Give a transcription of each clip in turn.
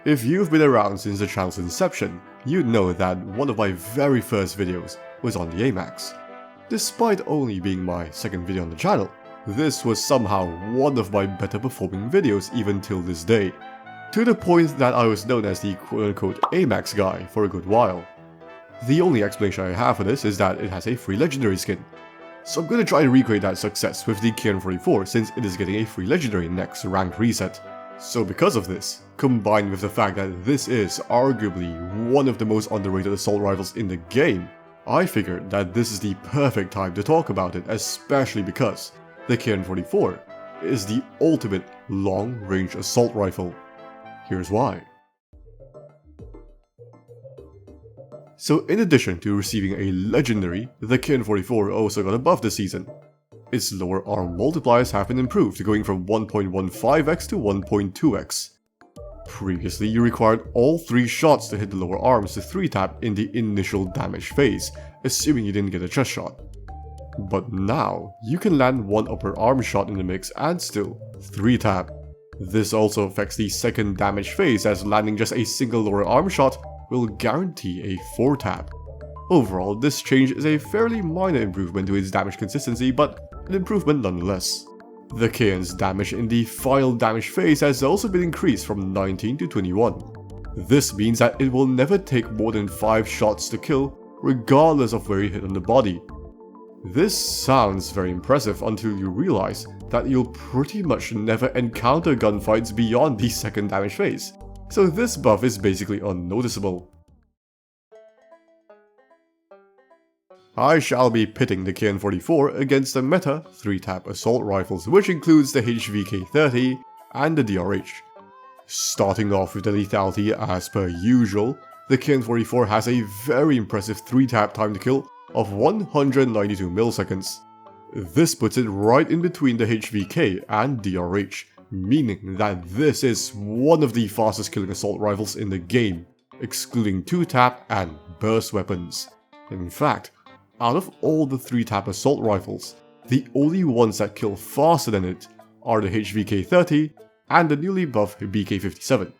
If you've been around since the channel's inception, you'd know that one of my very first videos was on the AMAX. Despite only being my second video on the channel, this was somehow one of my better performing videos even till this day, to the point that I was known as the quote-unquote AMAX guy for a good while. The only explanation I have for this is that it has a free legendary skin, so I'm going to try to recreate that success with the KN-44 since it is getting a free legendary next ranked reset. So because of this, combined with the fact that this is arguably one of the most underrated assault rifles in the game, I figured that this is the perfect time to talk about it, especially because the KN-44 is the ultimate long-range assault rifle. Here's why. So in addition to receiving a legendary, the KN-44 also got a buff this season. Its lower arm multipliers have been improved, going from 1.15x to 1.2x. Previously, you required all 3 shots to hit the lower arms to 3-tap in the initial damage phase, assuming you didn't get a chest shot. But now, you can land 1 upper arm shot in the mix and still 3-tap. This also affects the second damage phase, as landing just a single lower arm shot will guarantee a 4-tap. Overall, this change is a fairly minor improvement to its damage consistency, but an improvement nonetheless. The KN's damage in the final damage phase has also been increased from 19 to 21. This means that it will never take more than 5 shots to kill, regardless of where you hit on the body. This sounds very impressive until you realize that you'll pretty much never encounter gunfights beyond the second damage phase, so this buff is basically unnoticeable. I shall be pitting the KN-44 against the meta 3-tap assault rifles, which includes the HVK-30 and the DRH. Starting off with the lethality as per usual, the KN-44 has a very impressive 3-tap time to kill of 192 milliseconds. This puts it right in between the HVK and DRH, meaning that this is one of the fastest killing assault rifles in the game, excluding 2-tap and burst weapons. In fact, out of all the 3-tap assault rifles, the only ones that kill faster than it are the HVK-30 and the newly buffed BK-57.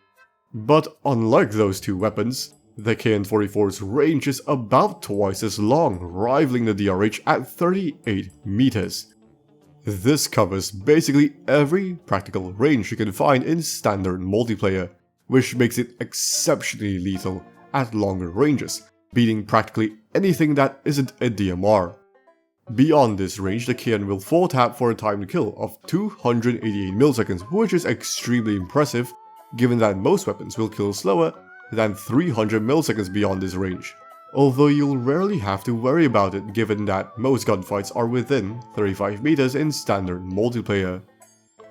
But unlike those 2 weapons, the KN-44's range is about twice as long, rivaling the DRH at 38 meters. This covers basically every practical range you can find in standard multiplayer, which makes it exceptionally lethal at longer ranges, beating practically anything that isn't a DMR. Beyond this range, the KN will 4-tap for a time to kill of 288 milliseconds, which is extremely impressive given that most weapons will kill slower than 300 milliseconds beyond this range. Although you'll rarely have to worry about it given that most gunfights are within 35 meters in standard multiplayer.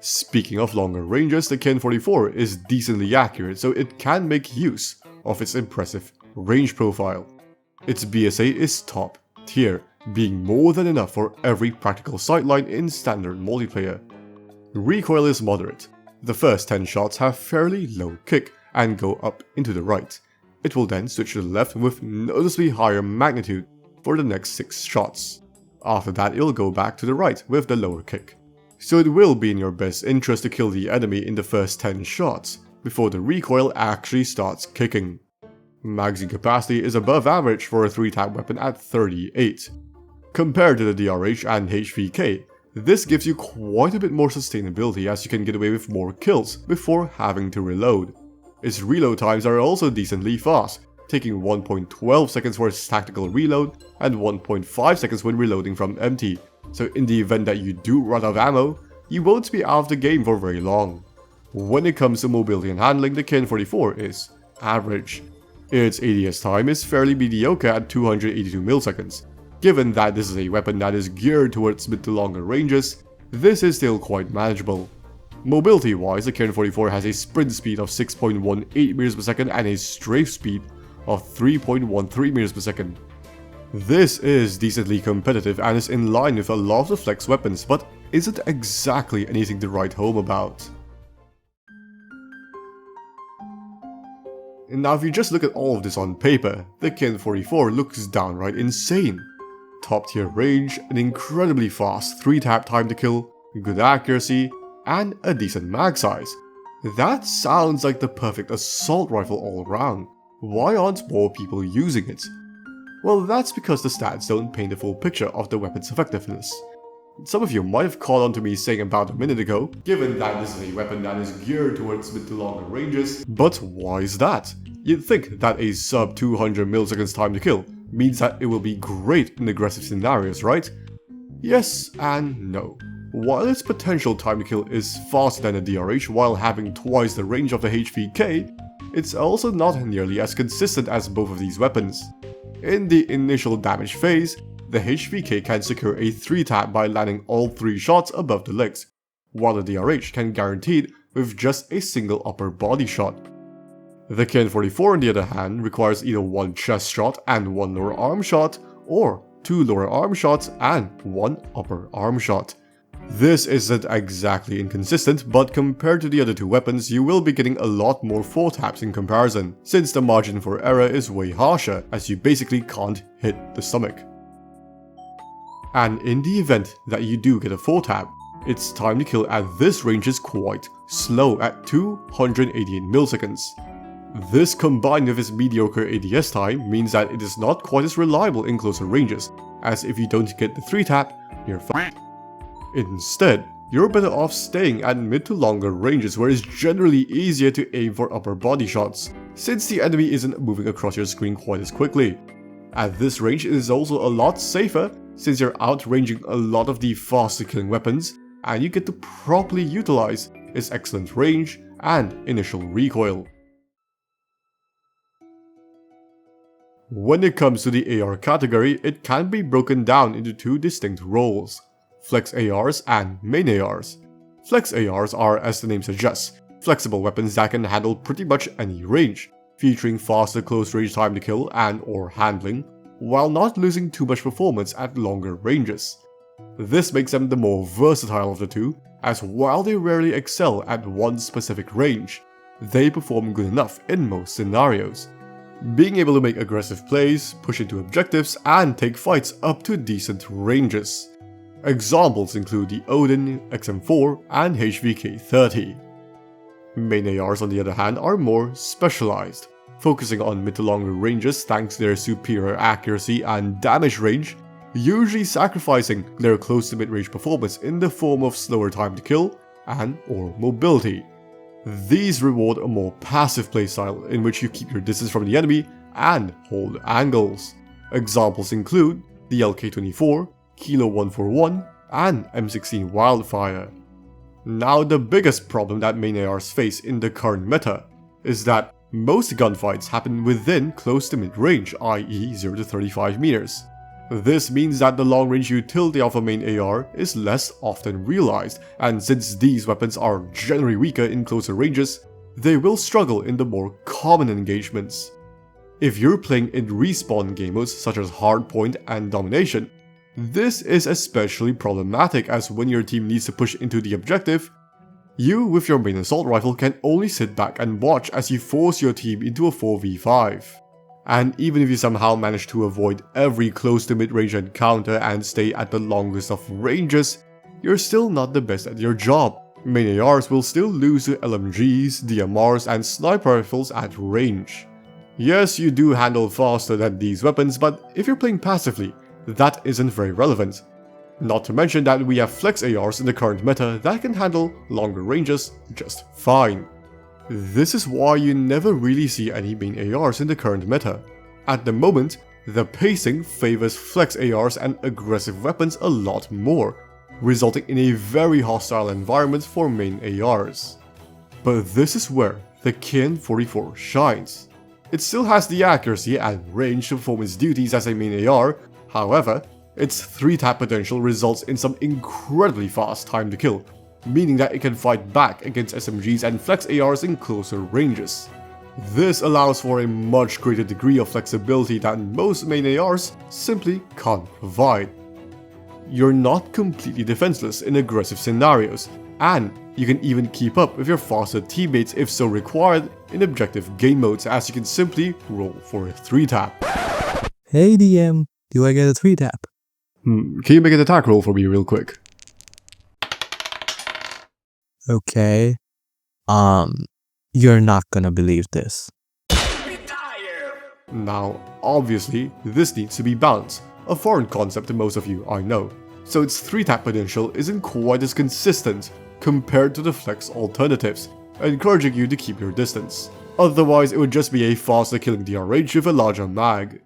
Speaking of longer ranges, the KN-44 is decently accurate, so it can make use of its impressive range profile. Its BSA is top tier, being more than enough for every practical sightline in standard multiplayer. Recoil is moderate. The first 10 shots have fairly low kick and go up into the right. It will then switch to the left with noticeably higher magnitude for the next 6 shots. After that, it will go back to the right with the lower kick. So it will be in your best interest to kill the enemy in the first 10 shots, before the recoil actually starts kicking. Magazine capacity is above average for a 3-tap weapon at 38. Compared to the DRH and HVK, this gives you quite a bit more sustainability as you can get away with more kills before having to reload. Its reload times are also decently fast, taking 1.12 seconds for its tactical reload and 1.5 seconds when reloading from empty, so in the event that you do run out of ammo, you won't be out of the game for very long. When it comes to mobility and handling, the KN-44 is average. Its ADS time is fairly mediocre at 282 milliseconds. Given that this is a weapon that is geared towards mid to longer ranges, this is still quite manageable. Mobility wise, the KN-44 has a sprint speed of 6.18 meters per second and a strafe speed of 3.13 meters per second. This is decently competitive and is in line with a lot of the flex weapons, but isn't exactly anything to write home about. Now if you just look at all of this on paper, the KN-44 looks downright insane. Top tier range, an incredibly fast 3-tap time to kill, good accuracy, and a decent mag size. That sounds like the perfect assault rifle all around. Why aren't more people using it? Well, that's because the stats don't paint a full picture of the weapon's effectiveness. Some of you might have caught on to me saying about a minute ago, given that this is a weapon that is geared towards mid to longer ranges, but why is that? You'd think that a sub 200 milliseconds time to kill means that it will be great in aggressive scenarios, right? Yes and no. While its potential time to kill is faster than a DRH while having twice the range of the HVK, it's also not nearly as consistent as both of these weapons. In the initial damage phase, the HVK can secure a 3-tap by landing all 3 shots above the legs, while the DRH can guarantee it with just a single upper body shot. The KN-44 on the other hand requires either 1 chest shot and 1 lower arm shot, or 2 lower arm shots and 1 upper arm shot. This isn't exactly inconsistent, but compared to the other 2 weapons, you will be getting a lot more 4-taps in comparison, since the margin for error is way harsher, as you basically can't hit the stomach. And in the event that you do get a 4-tap, its time to kill at this range is quite slow at 288 milliseconds. This combined with its mediocre ADS time means that it is not quite as reliable in closer ranges, as if you don't get the 3-tap, you're fine. Instead, you're better off staying at mid to longer ranges where it's generally easier to aim for upper body shots, since the enemy isn't moving across your screen quite as quickly. At this range it is also a lot safer, since you're outranging a lot of the faster killing weapons, and you get to properly utilize its excellent range and initial recoil. When it comes to the AR category, it can be broken down into 2 distinct roles: Flex ARs and Main ARs. Flex ARs are, as the name suggests, flexible weapons that can handle pretty much any range, featuring faster close range time to kill and or handling, while not losing too much performance at longer ranges. This makes them the more versatile of the 2, as while they rarely excel at one specific range, they perform good enough in most scenarios, being able to make aggressive plays, push into objectives, and take fights up to decent ranges. Examples include the Odin, XM4, and HVK-30. Main ARs on the other hand are more specialized, focusing on mid to longer ranges thanks to their superior accuracy and damage range, usually sacrificing their close to mid-range performance in the form of slower time to kill and or mobility. These reward a more passive playstyle in which you keep your distance from the enemy and hold angles. Examples include the LK-24, Kilo 141, and M16 Wildfire. Now the biggest problem that main ARs face in the current meta is that most gunfights happen within close to mid-range, i.e. 0 to 35 meters. This means that the long-range utility of a main AR is less often realized, and since these weapons are generally weaker in closer ranges, they will struggle in the more common engagements. If you're playing in respawn game modes such as Hardpoint and Domination, this is especially problematic, as when your team needs to push into the objective, you with your main assault rifle can only sit back and watch as you force your team into a 4v5. And even if you somehow manage to avoid every close to mid-range encounter and stay at the longest of ranges, you're still not the best at your job. Main ARs will still lose to LMGs, DMRs, and sniper rifles at range. Yes, you do handle faster than these weapons, but if you're playing passively, that isn't very relevant. Not to mention that we have flex ARs in the current meta that can handle longer ranges just fine. This is why you never really see any main ARs in the current meta. At the moment, the pacing favors flex ARs and aggressive weapons a lot more, resulting in a very hostile environment for main ARs. But this is where the KN-44 shines. It still has the accuracy and range to perform its duties as a main AR, however, its 3-tap potential results in some incredibly fast time to kill, meaning that it can fight back against SMGs and flex ARs in closer ranges. This allows for a much greater degree of flexibility that most main ARs simply can't provide. You're not completely defenseless in aggressive scenarios, and you can even keep up with your faster teammates if so required in objective game modes, as you can simply roll for a 3-tap. Hey DM, do I get a 3-tap? Can you make an attack roll for me real quick? Okay. You're not gonna believe this. Now, obviously, this needs to be balanced, a foreign concept to most of you, I know, so its 3-tap potential isn't quite as consistent compared to the flex alternatives, encouraging you to keep your distance. Otherwise, it would just be a faster killing DRH with a larger mag.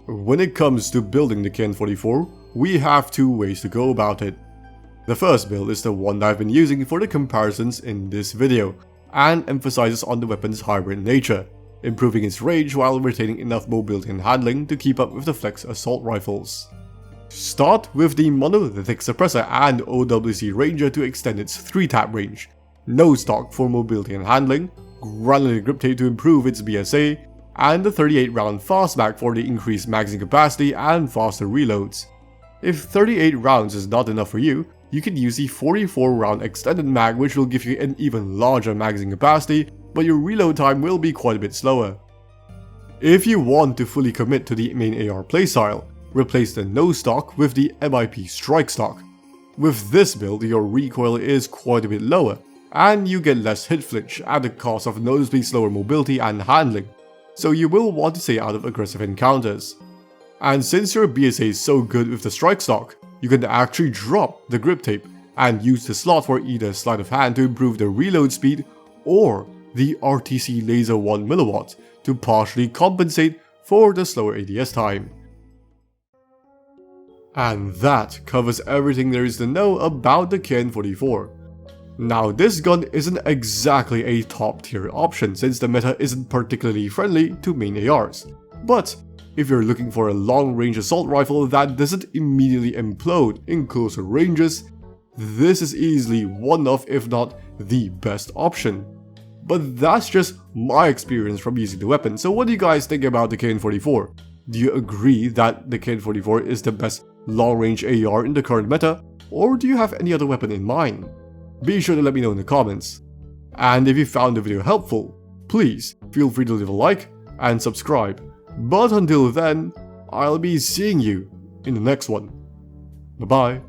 When it comes to building the KN-44, we have 2 ways to go about it. The first build is the one that I've been using for the comparisons in this video, and emphasizes on the weapon's hybrid nature, improving its range while retaining enough mobility and handling to keep up with the flex assault rifles. Start with the monolithic suppressor and OWC ranger to extend its 3-tap range, no stock for mobility and handling, granular grip tape to improve its BSA, and the 38-round fast mag for the increased magazine capacity and faster reloads. If 38 rounds is not enough for you, you can use the 44-round extended mag, which will give you an even larger magazine capacity, but your reload time will be quite a bit slower. If you want to fully commit to the main AR playstyle, replace the no stock with the MIP strike stock. With this build, your recoil is quite a bit lower, and you get less hit flinch at the cost of noticeably slower mobility and handling, so you will want to stay out of aggressive encounters. And since your BSA is so good with the strike stock, you can actually drop the grip tape and use the slot for either sleight of hand to improve the reload speed or the RTC laser 1mW to partially compensate for the slower ADS time. And that covers everything there is to know about the KN-44. Now, this gun isn't exactly a top tier option since the meta isn't particularly friendly to main ARs, but if you're looking for a long-range assault rifle that doesn't immediately implode in closer ranges, this is easily one of, if not the best option. But that's just my experience from using the weapon, so what do you guys think about the KN-44? Do you agree that the KN-44 is the best long-range AR in the current meta, or do you have any other weapon in mind? Be sure to let me know in the comments. And if you found the video helpful, please feel free to leave a like and subscribe. But until then, I'll be seeing you in the next one. Bye bye.